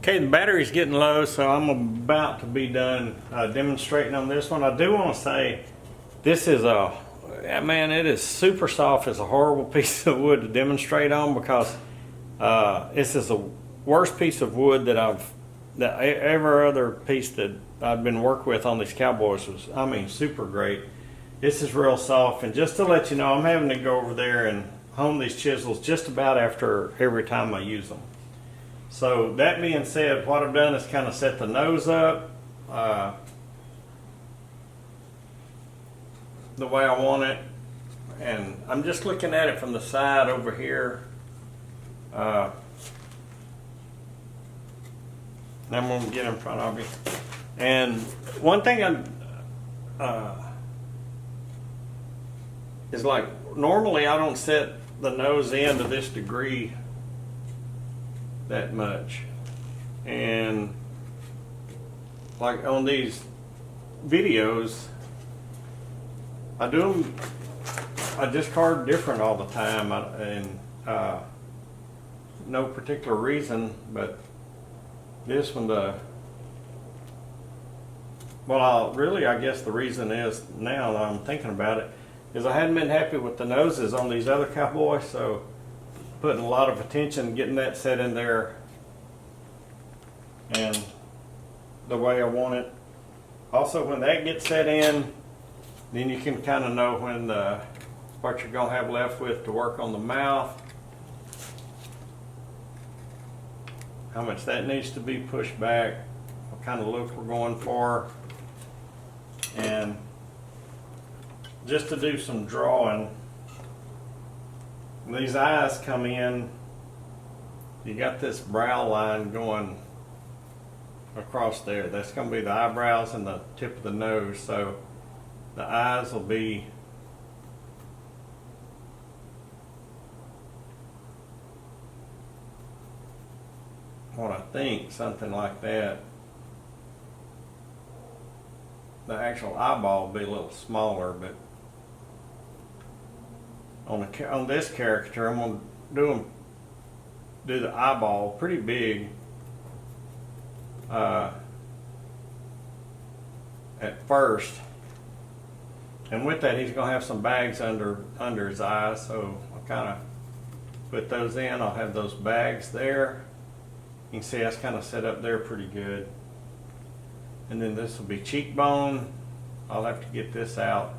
Okay, the battery's getting low, so I'm about to be done demonstrating on this one. I do want to say this is man, it is super soft. It's a horrible piece of wood to demonstrate on because this is the worst piece of wood that every other piece that I've been working with on these Cowboys was, I mean, super great. This is real soft, and just to let you know, I'm having to go over there and hone these chisels just about after every time I use them. So that being said, what I've done is kind of set the nose up the way I want it, and I'm just looking at it from the side over here. And I'm going to get in front of you. And one thing is like, normally I don't set the nose in to this degree that much, and like on these videos I discard different all the time, and no particular reason, but this one, I guess the reason is, now that I'm thinking about it, is I hadn't been happy with the noses on these other Cowboys, so putting a lot of attention getting that set in there and the way I want it. Also, when that gets set in, then you can kind of know when what you're going to have left with to work on the mouth, how much that needs to be pushed back, what kind of look we're going for, and just to do some drawing. When these eyes come in, you got this brow line going across there. That's going to be the eyebrows and the tip of the nose. So the eyes will be what I think, something like that. The actual eyeball will be a little smaller, but on this caricature, I'm going to do the eyeball pretty big at first, and with that he's going to have some bags under his eyes, so I'll kind of put those in. I'll have those bags there. You can see that's kind of set up there pretty good, and then this will be cheekbone. I'll have to get this out.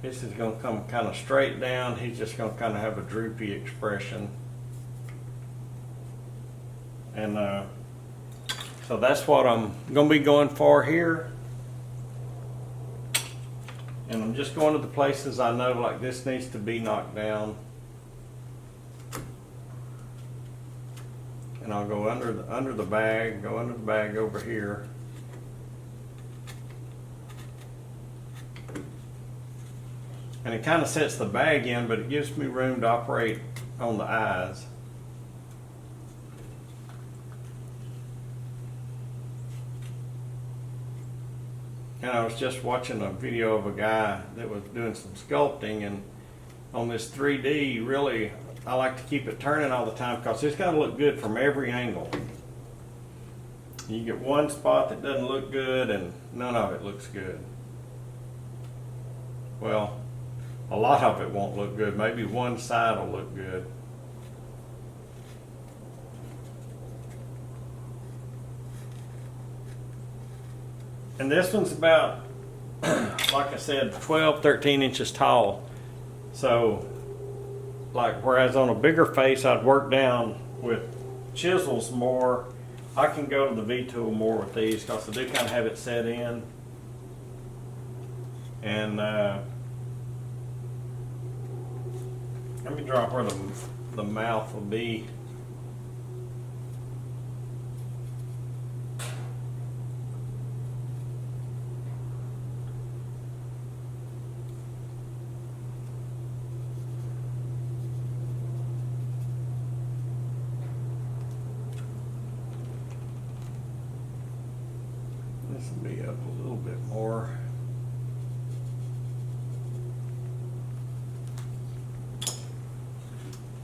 This is going to come kind of straight down. He's just going to kind of have a droopy expression. And so that's what I'm going to be going for here. And I'm just going to the places I know, like this needs to be knocked down. And I'll go under the bag, go under the bag over here. And it kind of sets the bag in, but it gives me room to operate on the eyes. And I was just watching a video of a guy that was doing some sculpting, and on this 3D, really, I like to keep it turning all the time because it's got to look good from every angle. You get one spot that doesn't look good and none of it looks good. Well, a lot of it won't look good. Maybe one side will look good. And this one's about, like I said, 12, 13 inches tall. So, like, whereas on a bigger face I'd work down with chisels more, I can go to the V-tool more with these because I do kind of have it set in. And let me draw where the mouth will be. This will be up a little bit more.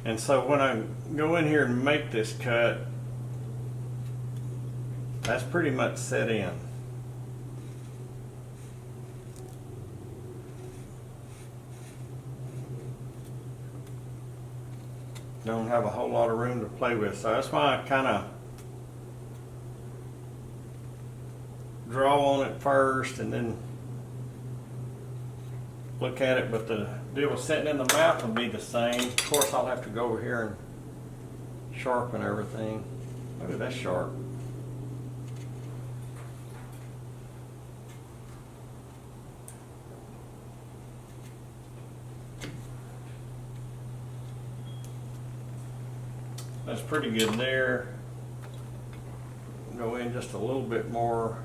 And so when I go in here and make this cut, that's pretty much set in. Don't have a whole lot of room to play with, so that's why I kind of draw on it first and then look at it. But the deal with setting in the mouth will be the same. Of course, I'll have to go over here and sharpen everything. Look at that sharp. That's pretty good there. Go in just a little bit more.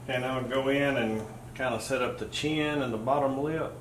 And I would go in and kind of set up the chin and the bottom lip.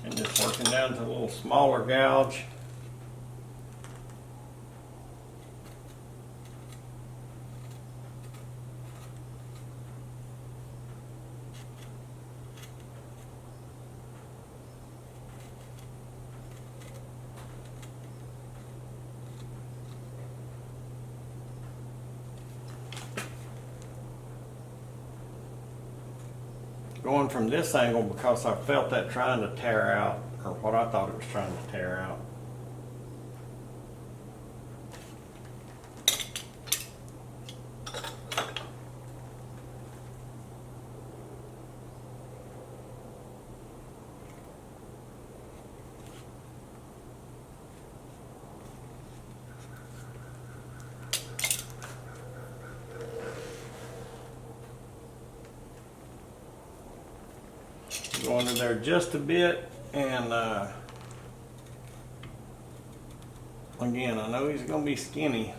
And just working down to a little smaller gouge. Going from this angle because I felt that trying to tear out, or what I thought it was trying to tear out. Go under there just a bit, and again, I know he's going to be skinny.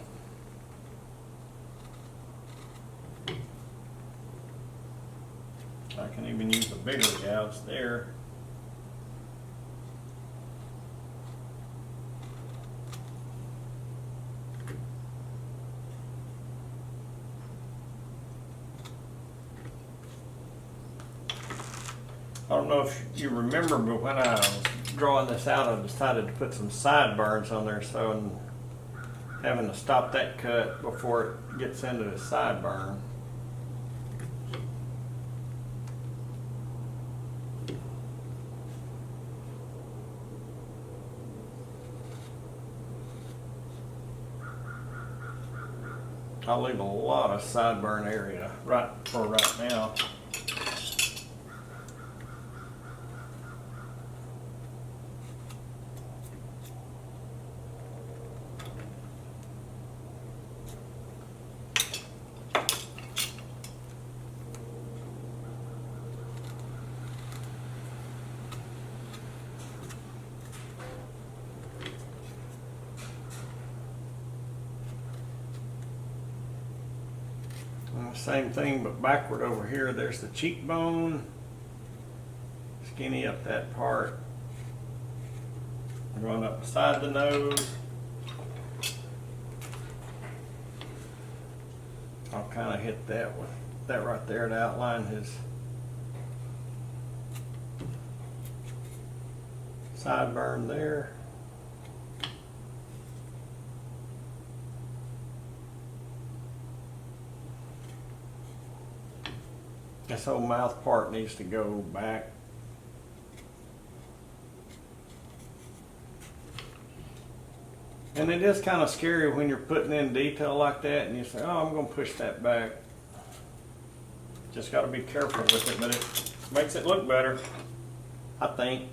I can even use a bigger gouge there. I don't know if you remember, but when I was drawing this out, I decided to put some sideburns on there, so I'm having to stop that cut before it gets into the sideburn. I'll leave a lot of sideburn area right now. Same thing, but backward over here. There's the cheekbone. Skinny up that part. Going up beside the nose. I'll kind of hit that with that right there to outline his sideburn there. This whole mouth part needs to go back. And it is kind of scary when you're putting in detail like that and you say, oh, I'm going to push that back. Just got to be careful with it, but it makes it look better, I think.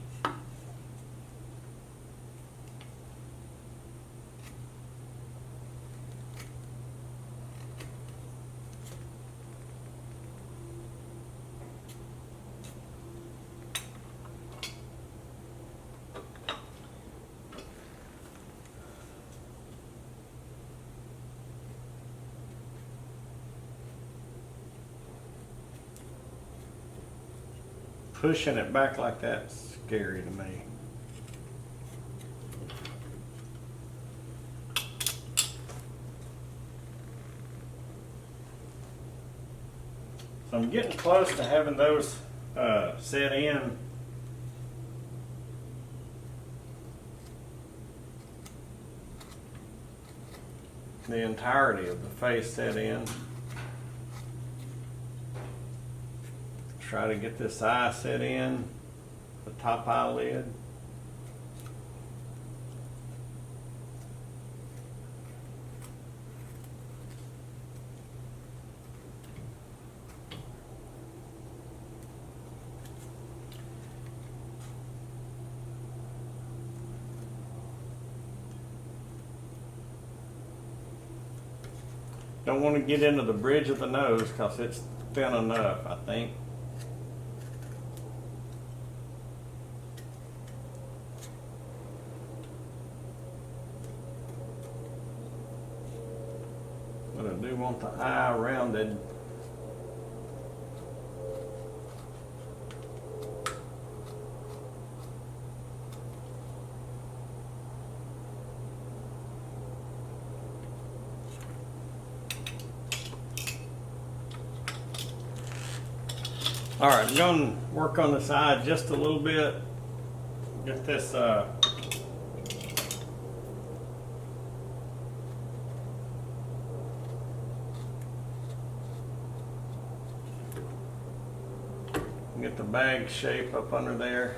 Pushing it back like that's scary to me. So I'm getting close to having those set in. The entirety of the face set in. Try to get this eye set in, the top eyelid. Don't want to get into the bridge of the nose because it's thin enough, I think. But I do want the eye rounded. All right, I'm going to work on the side just a little bit. Get this get the bag shape up under there.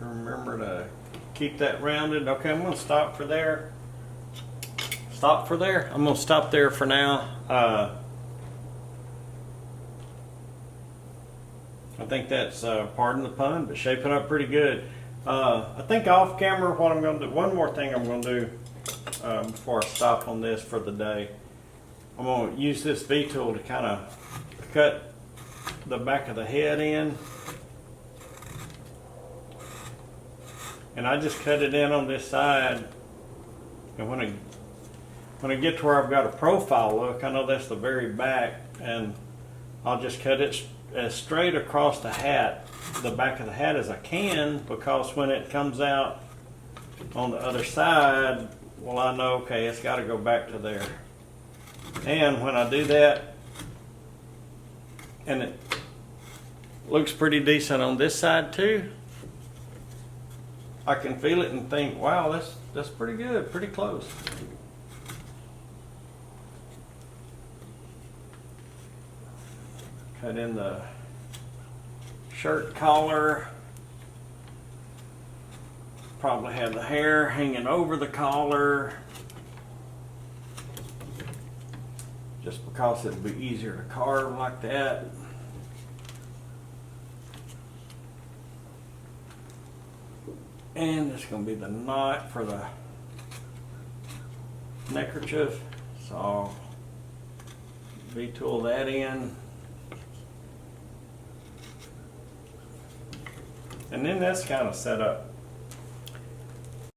Remember to keep that rounded. Okay, I'm going to stop for there. Stop for there. I'm going to stop there for now. I think that's, pardon the pun, but shaping up pretty good. I think off camera, what I'm going to do, one more thing I'm going to do before I stop on this for the day. I'm going to use this V-tool to kind of cut the back of the head in. And I just cut it in on this side. And when I get to where I've got a profile look, I know that's the very back, and I'll just cut it as straight across the hat, the back of the hat as I can, because when it comes out on the other side, well, I know, okay, it's got to go back to there. And when I do that, and it looks pretty decent on this side too, I can feel it and think, wow, that's pretty good, pretty close. Cut in the shirt collar. Probably have the hair hanging over the collar, just because it'd be easier to carve like that. And it's going to be the knot for the neckerchief. So I'll V-tool that in. And then that's kind of set up